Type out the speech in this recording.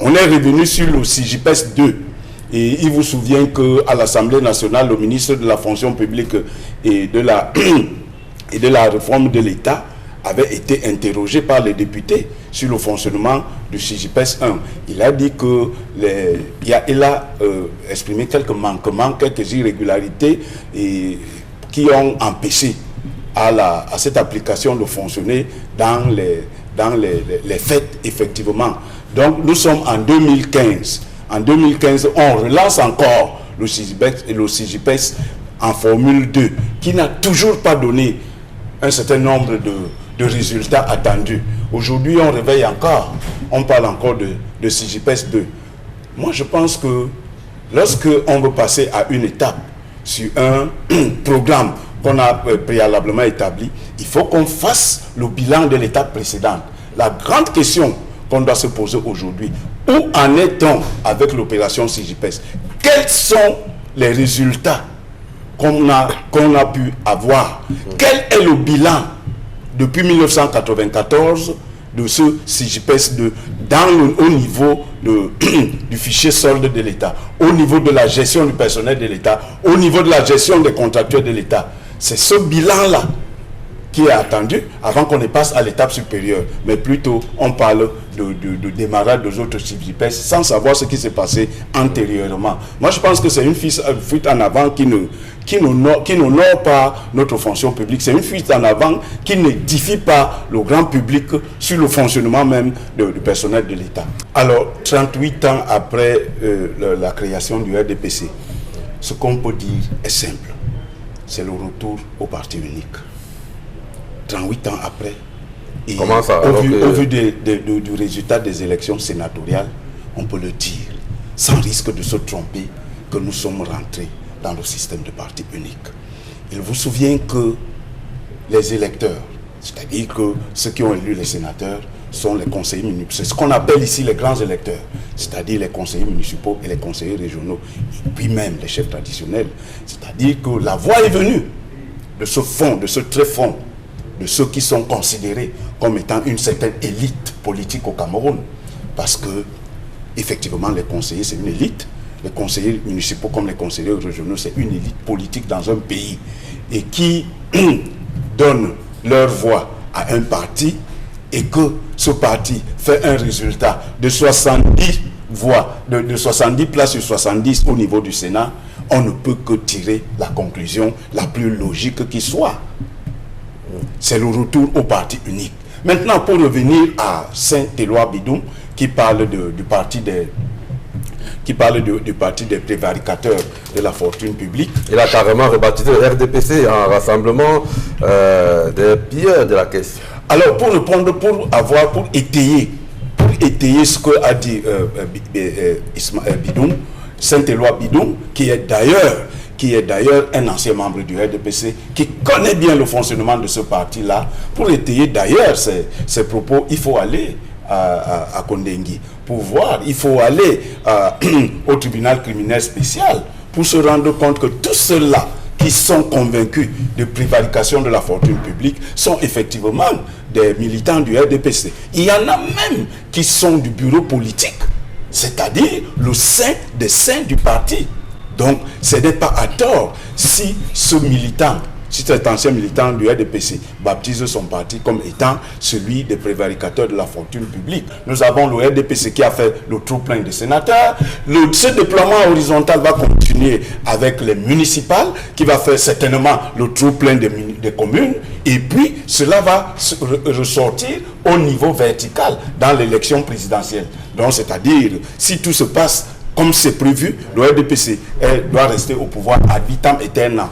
On est revenu sur le CJPS 2. Et il vous souvient qu'à l'Assemblée nationale, le ministre de la fonction publique et de la réforme de l'État avait été interrogé par les députés sur le fonctionnement du CJPS 1. Il a dit qu'il a exprimé quelques manquements, quelques irrégularités qui ont empêché à cette application de fonctionner dans les faits, effectivement. Donc, nous sommes en 2015. En 2015, on relance encore le CJPS en Formule 2, qui n'a toujours pas donné un certain nombre de résultats attendus. Aujourd'hui, on réveille encore, on parle encore de CJPS 2. Moi, je pense que lorsqu'on veut passer à une étape sur un programme qu'on a préalablement établi, il faut qu'on fasse le bilan de l'étape précédente. La grande question qu'on doit se poser aujourd'hui, où en est-on avec l'opération CJPS? Quels sont les résultats qu'on a pu avoir? Quel est le bilan depuis 1994 de ce CJPS au niveau du fichier solde de l'État, au niveau de la gestion du personnel de l'État, au niveau de la gestion des contractuels de l'État? C'est ce bilan-là qui est attendu avant qu'on ne passe à l'étape supérieure. Mais plutôt, on parle de démarrage des autres CJPS sans savoir ce qui s'est passé antérieurement. Moi, je pense que c'est une fuite en avant qui n'honore pas notre fonction publique. C'est une fuite en avant qui n'édifie pas le grand public sur le fonctionnement même du personnel de l'État. Alors, 38 ans après la création du RDPC, ce qu'on peut dire est simple. C'est le retour au parti unique. 38 ans après, et comment ça, au vu du résultat des élections sénatoriales, on peut le dire, sans risque de se tromper, que nous sommes rentrés dans le système de parti unique. Il vous souvient que les électeurs, c'est-à-dire que ceux qui ont élu les sénateurs, sont les conseillers municipaux. C'est ce qu'on appelle ici les grands électeurs, c'est-à-dire les conseillers municipaux et les conseillers régionaux, et puis même les chefs traditionnels. C'est-à-dire que la voix est venue de ce fond, de ce tréfonds, de ceux qui sont considérés comme étant une certaine élite politique au Cameroun. Parce que, effectivement, les conseillers, c'est une élite. Les conseillers municipaux comme les conseillers régionaux, c'est une élite politique dans un pays. Et qui donnent leur voix à un parti et que ce parti fait un résultat de 70 voix, de 70 places sur 70 au niveau du Sénat, on ne peut que tirer la conclusion la plus logique qui soit. C'est le retour au parti unique. Maintenant, pour revenir à Saint-Éloi Bidoum, qui parle du parti des prévaricateurs de la fortune publique. Il a carrément rebaptisé le RDPC en rassemblement des pilleurs de la caisse. Alors, pour répondre, pour étayer ce que a dit Bidoum, Saint-Éloi Bidoum, qui est d'ailleurs un ancien membre du RDPC, qui connaît bien le fonctionnement de ce parti-là. Pour étayer d'ailleurs ses propos, il faut aller à Kondengi pour voir, il faut aller au tribunal criminel spécial pour se rendre compte que tous ceux-là qui sont convaincus de prévarication de la fortune publique sont effectivement des militants du RDPC. Il y en a même qui sont du bureau politique, c'est-à-dire le sein des saints du parti. Donc, ce n'est pas à tort si ce militant, si cet ancien militant du RDPC baptise son parti comme étant celui des prévaricateurs de la fortune publique. Nous avons le RDPC qui a fait le trop-plein des sénateurs. Ce déploiement horizontal va continuer avec les municipales, qui va faire certainement le trop-plein des communes. Et puis, cela va ressortir au niveau vertical dans l'élection présidentielle. Donc, c'est-à-dire, si tout se passe comme c'est prévu, le RDPC doit rester au pouvoir ad vitam aeternam.